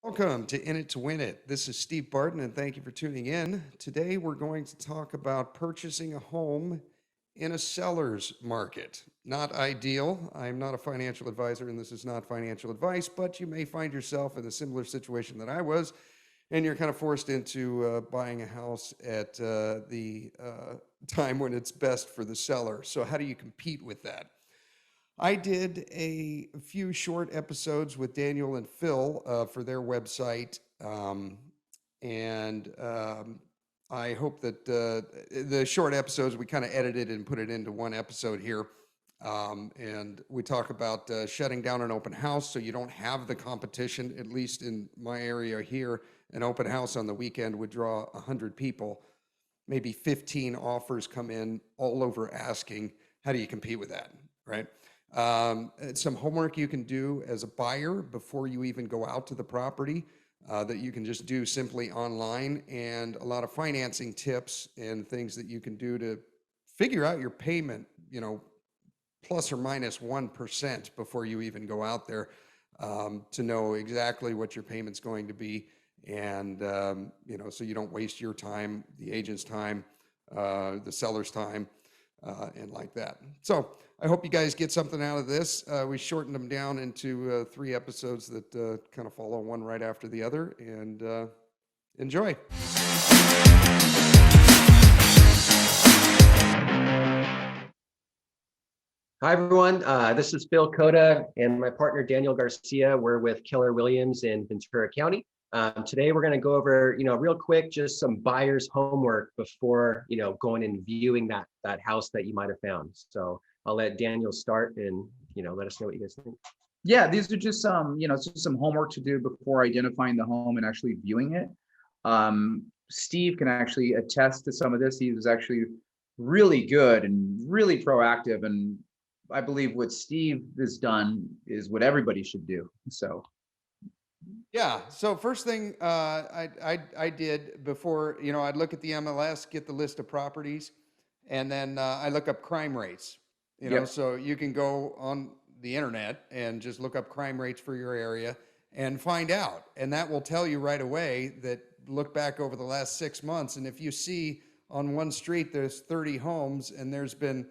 Welcome to In It to Win It. This is Steve Barton, and thank you for tuning in. Today, we're going to talk about purchasing a home in a seller's market. Not ideal. I'm not a financial advisor, and this is not financial advice, but you may find yourself in a similar situation that I was, and you're kind of forced into buying a house at the time when it's best for the seller. So, how do you compete with that? I did a few short episodes with Daniel and Phil for their website, and I hope that the short episodes we kind of edited and put it into one episode here. And we talk about shutting down an open house so you don't have the competition. At least in my area here, an open house on the weekend would draw 100 people. Maybe 15 offers come in all over asking. How do you compete with that, right? Some homework you can do as a buyer before you even go out to the property that you can just do simply online, and a lot of financing tips and things that you can do to figure out your payment, plus or minus 1% before you even go out there, to know exactly what your payment's going to be. And, so you don't waste your time, the agent's time, the seller's time, and like that. So I hope you guys get something out of this. We shortened them down into 3 episodes that kind of follow one right after the other, and enjoy. Hi, everyone. This is Phil Cota and my partner, Daniel Garcia. We're with Keller Williams in Ventura County. Today, we're going to go over, real quick, just some buyer's homework before, going and viewing that house that you might have found. So I'll let Daniel start and, let us know what you guys think. Yeah, these are just some homework to do before identifying the home and actually viewing it. Steve can actually attest to some of this. He was actually really good and really proactive. And I believe what Steve has done is what everybody should do. So. Yeah. So first thing I did before, I'd look at the MLS, get the list of properties, and then I look up crime rates. Yep. So you can go on the internet and just look up crime rates for your area and find out. And that will tell you right away that look back over the last 6 months. And if you see on one street there's 30 homes and there's been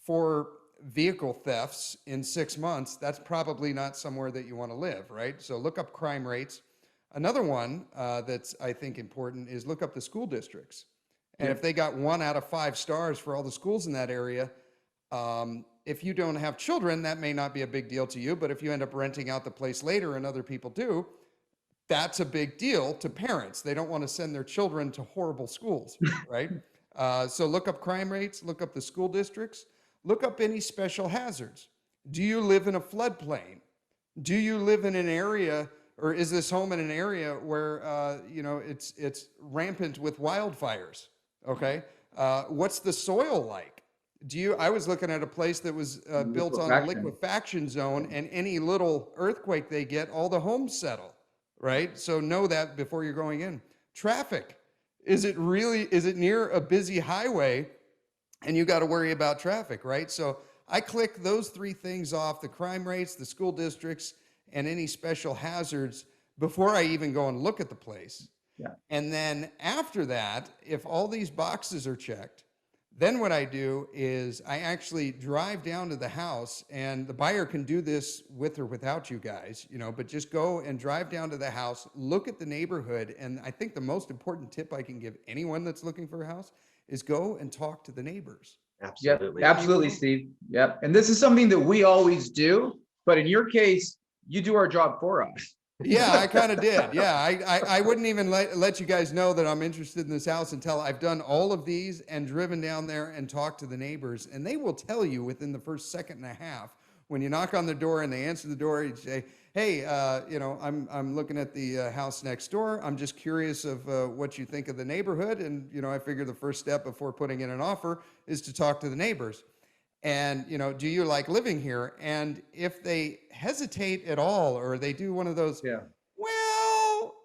4 vehicle thefts in 6 months, that's probably not somewhere that you want to live, right? So look up crime rates. Another one that's, I think, important is look up the school districts. And if they got 1 out of 5 stars for all the schools in that area, if you don't have children, that may not be a big deal to you, but if you end up renting out the place later and other people do, that's a big deal to parents. They don't want to send their children to horrible schools, right? So look up crime rates, look up the school districts. Look up any special hazards. Do you live in a floodplain? Do you live in an area, or is this home in an area where it's rampant with wildfires? Okay, what's the soil like? I was looking at a place that was built on a liquefaction zone, and any little earthquake they get, all the homes settle, right? So know that before you're going in. Traffic. Is it near a busy highway? And you got to worry about traffic, right? So I click those 3 things off: the crime rates, the school districts, and any special hazards before I even go and look at the place. Yeah. And then after that, if all these boxes are checked, then what I do is I actually drive down to the house, and the buyer can do this with or without you guys, but just go and drive down to the house, look at the neighborhood. And I think the most important tip I can give anyone that's looking for a house is go and talk to the neighbors. Absolutely. Yep, absolutely, Steve. Yep. And this is something that we always do, but in your case, you do our job for us. Yeah, I kind of did. Yeah, I wouldn't even let you guys know that I'm interested in this house until I've done all of these and driven down there and talked to the neighbors. And they will tell you within the first second and a half, when you knock on the door and they answer the door, you say, hey, I'm looking at the house next door. I'm just curious of what you think of the neighborhood. And, I figure the first step before putting in an offer is to talk to the neighbors. And, do you like living here? And if they hesitate at all, or they do one of those, well,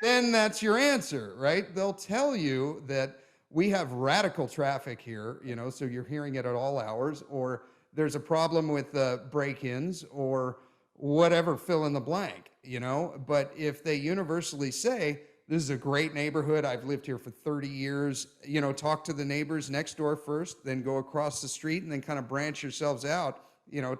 then that's your answer, right? They'll tell you that we have radical traffic here, so you're hearing it at all hours, or there's a problem with break-ins, or whatever, fill in the blank. but if they universally say, this is a great neighborhood, I've lived here for 30 years, talk to the neighbors next door first, then go across the street and then kind of branch yourselves out,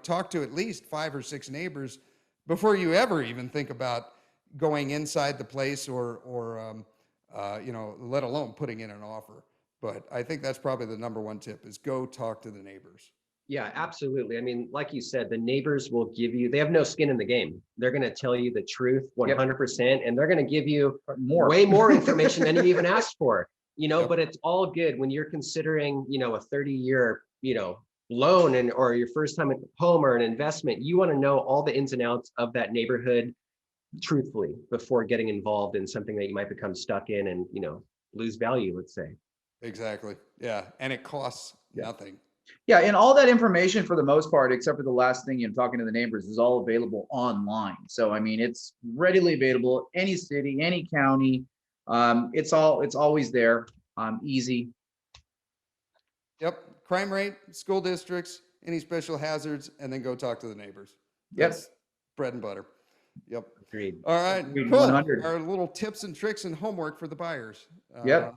talk to at least 5 or 6 neighbors before you ever even think about going inside the place or let alone putting in an offer. But I think that's probably the number one tip is go talk to the neighbors. Yeah, absolutely. I mean, like you said, the neighbors will give you, they have no skin in the game. They're going to tell you the truth 100%, and they're going to give you way more information than you even asked for, but it's all good when you're considering, a 30-year, loan or your first time at home or an investment. You want to know all the ins and outs of that neighborhood truthfully before getting involved in something that you might become stuck in and, lose value, let's say. Exactly. Yeah. And it costs nothing. Yeah, and all that information for the most part, except for the last thing, talking to the neighbors, is all available online. So I mean, it's readily available, any city, any county. It's always there. Easy. Yep. Crime rate, school districts, any special hazards, and then go talk to the neighbors. Yep. That's bread and butter. Yep. Agreed. All right. Agreed, Cool. 100. Our little tips and tricks and homework for the buyers. Yep.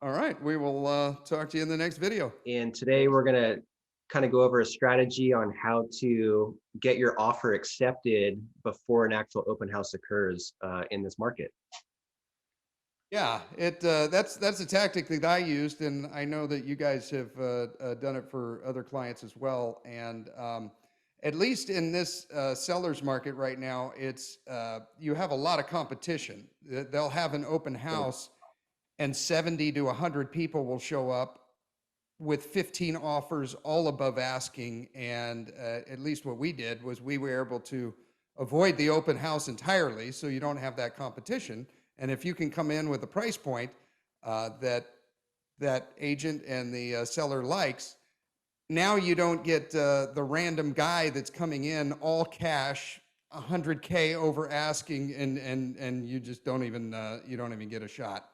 All right. We will talk to you in the next video. And today we're going to kind of go over a strategy on how to get your offer accepted before an actual open house occurs in this market. Yeah, that's a tactic that I used, and I know that you guys have done it for other clients as well. And at least in this seller's market right now, it's you have a lot of competition. They'll have an open house, and 70 to 100 people will show up with 15 offers all above asking. And at least what we did was we were able to avoid the open house entirely, so you don't have that competition. And if you can come in with a price point that agent and the seller likes, now you don't get the random guy that's coming in all cash, 100K over asking, and you just don't even get a shot.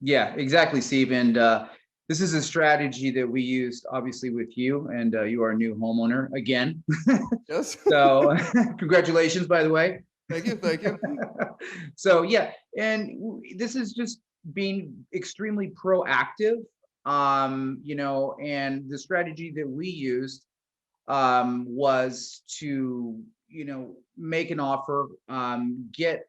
Yeah, exactly, Steve. And this is a strategy that we used, obviously, with you, and you are a new homeowner again. Yes. So, congratulations, by the way. Thank you. Thank you. So yeah, and this is just being extremely proactive, and the strategy that we used was to, make an offer, get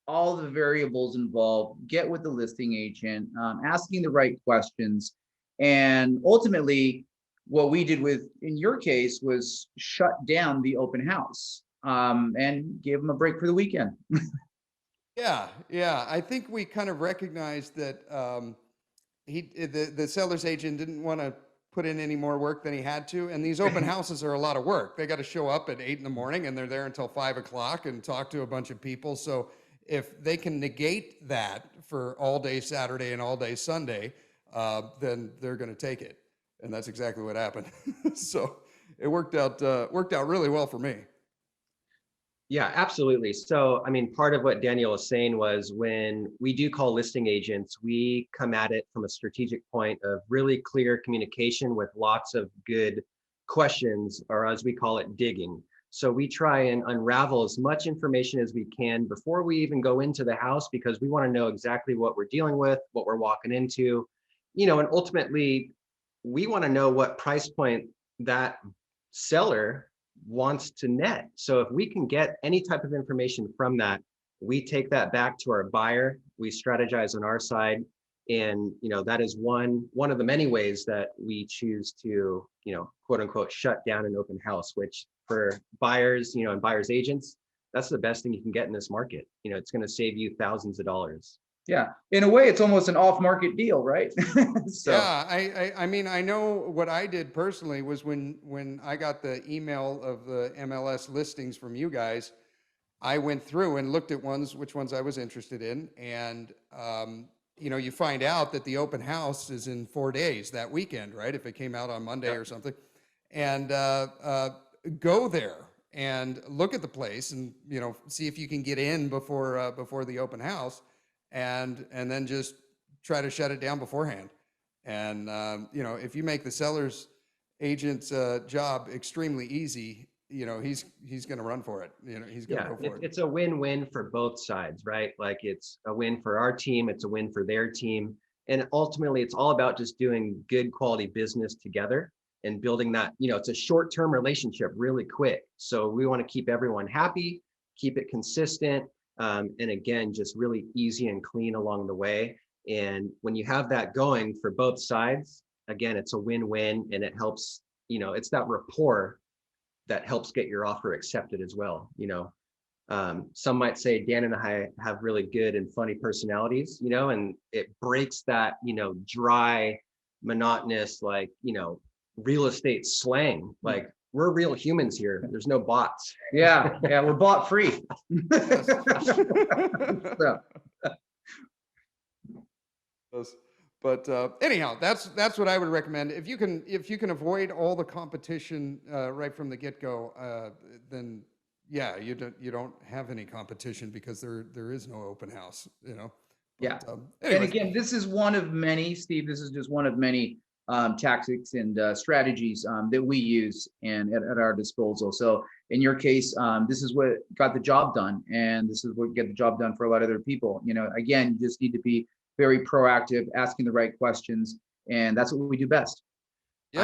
all the variables involved, get with the listing agent, asking the right questions, and ultimately what we did in your case was shut down the open house. And gave them a break for the weekend. Yeah. I think we kind of recognized that the seller's agent didn't want to put in any more work than he had to. And these open houses are a lot of work. They got to show up at 8 a.m. and they're there until 5 o'clock and talk to a bunch of people. So if they can negate that for all day Saturday and all day Sunday, then they're going to take it. And that's exactly what happened. So it worked out really well for me. Yeah, absolutely. So, I mean, part of what Daniel was saying was when we do call listing agents, we come at it from a strategic point of really clear communication with lots of good questions, or as we call it, digging. So we try and unravel as much information as we can before we even go into the house, because we want to know exactly what we're dealing with, what we're walking into, and ultimately we want to know what price point that seller wants to net. So if we can get any type of information from that, we take that back to our buyer, we strategize on our side. And, that is one of the many ways that we choose to, quote unquote, shut down an open house, which for buyers, and buyers agents, that's the best thing you can get in this market. It's going to save you thousands of dollars. Yeah, in a way, it's almost an off-market deal, right? So. Yeah, I mean, I know what I did personally was when I got the email of the MLS listings from you guys, I went through and looked at which ones I was interested in, and you find out that the open house is in 4 days that weekend, right? If it came out on Monday or something, and go there and look at the place and see if you can get in before the open house. And then just try to shut it down beforehand. And if you make the seller's agent's job extremely easy, he's going to run for it. He's going to go for it. It's a win-win for both sides, right? Like it's a win for our team, it's a win for their team. And ultimately it's all about just doing good quality business together and building that, it's a short-term relationship really quick. So we want to keep everyone happy, keep it consistent. And again, just really easy and clean along the way. And when you have that going for both sides, again, it's a win-win, and it helps, it's that rapport that helps get your offer accepted as well. Some might say Dan and I have really good and funny personalities, and it breaks that, dry, monotonous, like, real estate slang. Like, we're real humans here. There's no bots. Yeah, we're bot free. But anyhow, that's what I would recommend. If you can avoid all the competition right from the get-go, then yeah, you don't have any competition because there is no open house. Yeah. But, and again, this is one of many, Steve. This is just one of many tactics and strategies that we use and at our disposal. So in your case, this is what got the job done, and this is what get the job done for a lot of other people. Again, you just need to be very proactive, asking the right questions, and that's what we do best. Yep.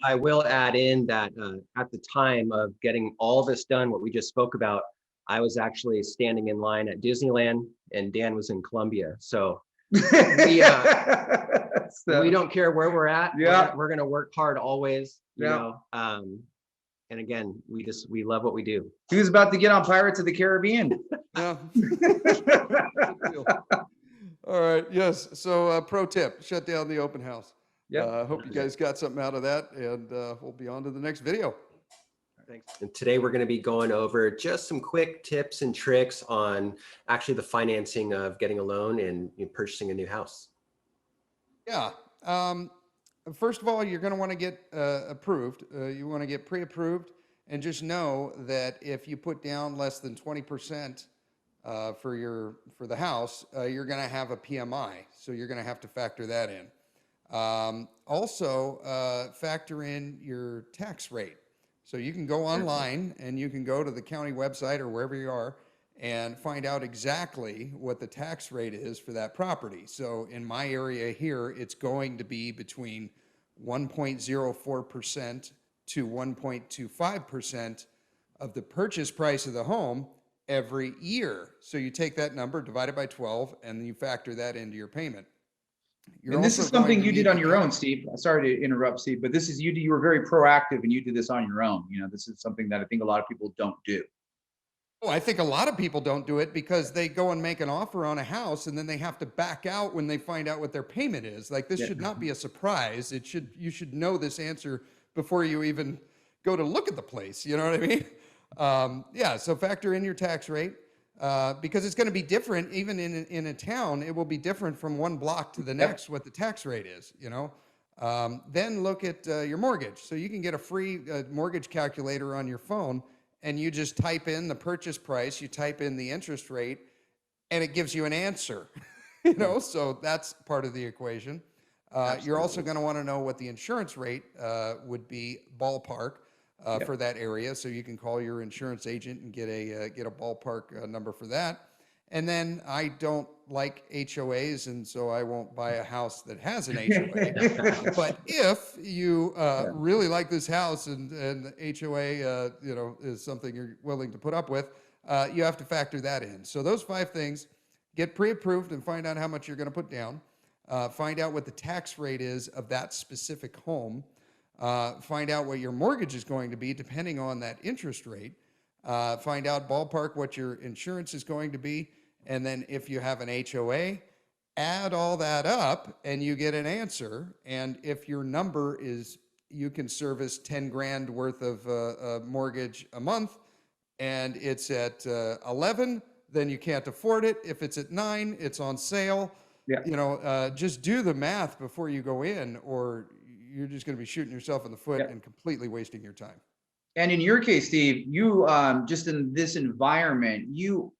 I will add in that at the time of getting all this done, what we just spoke about, I was actually standing in line at Disneyland, and Dan was in Colombia. So we don't care where we're at. Yeah, we're gonna work hard always. And again, we love what we do. He was about to get on Pirates of the Caribbean. Yeah. All right. Yes. So pro tip, shut down the open house. Yeah. Hope you guys got something out of that, and we'll be on to the next video. Thanks. And today we're going to be going over just some quick tips and tricks on actually the financing of getting a loan and purchasing a new house. Yeah. First of all, you're going to want to get approved. You want to get pre-approved, and just know that if you put down less than 20% for the house, you're going to have a PMI. So you're going to have to factor that in. Also, factor in your tax rate. So you can go online and you can go to the county website or wherever you are and find out exactly what the tax rate is for that property. So in my area here, it's going to be between 1.04% to 1.25% of the purchase price of the home every year. So you take that number, divide it by 12, and then you factor that into your payment. And this is something you did on your own, Steve. Sorry to interrupt, Steve, but this is you were very proactive and you did this on your own. This is something that I think a lot of people don't do. Oh, I think a lot of people don't do it because they go and make an offer on a house and then they have to back out when they find out what their payment is. Like, this should not be a surprise. You should know this answer before you even go to look at the place. You know what I mean? Yeah. So factor in your tax rate. Because it's going to be different, even in a town, it will be different from one block to the next, what the tax rate is, Then look at your mortgage. So you can get a free mortgage calculator on your phone, and you just type in the purchase price, you type in the interest rate, and it gives you an answer, so that's part of the equation. You're also going to want to know what the insurance rate would be ballpark. For that area, so you can call your insurance agent and get a ballpark number for that. And then I don't like HOAs, and so I won't buy a house that has an HOA. But if you really like this house and the HOA, is something you're willing to put up with, you have to factor that in. So those 5 things: get pre-approved and find out how much you're going to put down. Find out what the tax rate is of that specific home. Find out what your mortgage is going to be depending on that interest rate. Find out ballpark what your insurance is going to be. And then if you have an HOA, add all that up and you get an answer. And if your number is, you can service 10 grand worth of a mortgage a month and it's at 11, then you can't afford it. If it's at 9, it's on sale. Yeah. Just do the math before you go in, or you're just going to be shooting yourself in the foot and completely wasting your time. And in your case, Steve, you just in this environment, you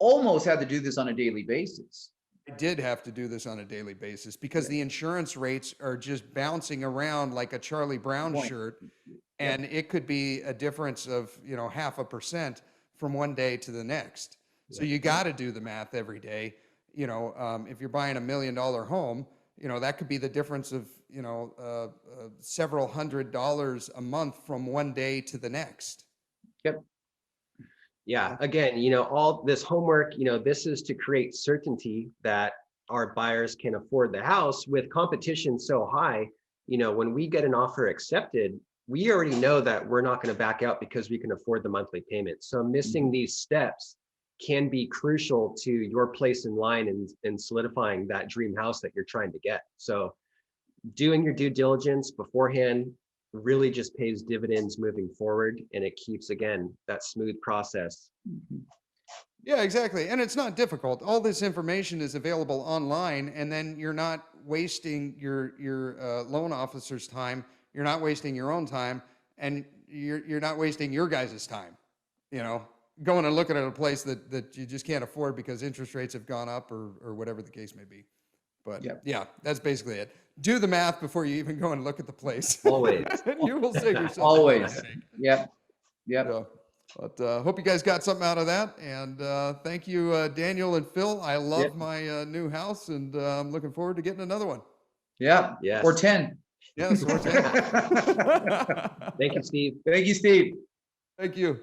almost had to do this on a daily basis. I did have to do this on a daily basis because the insurance rates are just bouncing around like a Charlie Brown shirt. And it could be a difference of, 0.5% from one day to the next. So you got to do the math every day. If you're buying $1 million home, that could be the difference of, several $100s a month from one day to the next. Yep. Yeah. Again, all this homework, this is to create certainty that our buyers can afford the house. With competition so high, when we get an offer accepted, we already know that we're not going to back out because we can afford the monthly payment. So missing these steps can be crucial to your place in line and solidifying that dream house that you're trying to get. So doing your due diligence beforehand really just pays dividends moving forward, and it keeps, again, that smooth process. Yeah, exactly. And it's not difficult. All this information is available online, and then you're not wasting your loan officer's time. You're not wasting your own time, and you're not wasting your guys' time, going and looking at a place that you just can't afford because interest rates have gone up or whatever the case may be. But yeah, that's basically it. Do the math before you even go and look at the place. Always. And you will save yourself. Always. Yep. Yeah. But hope you guys got something out of that. And thank you, Daniel and Phil. I love my new house, and I'm looking forward to getting another one. Yeah. Yes. Or 10. Yes, or 10. Thank you, Steve. Thank you, Steve. Thank you.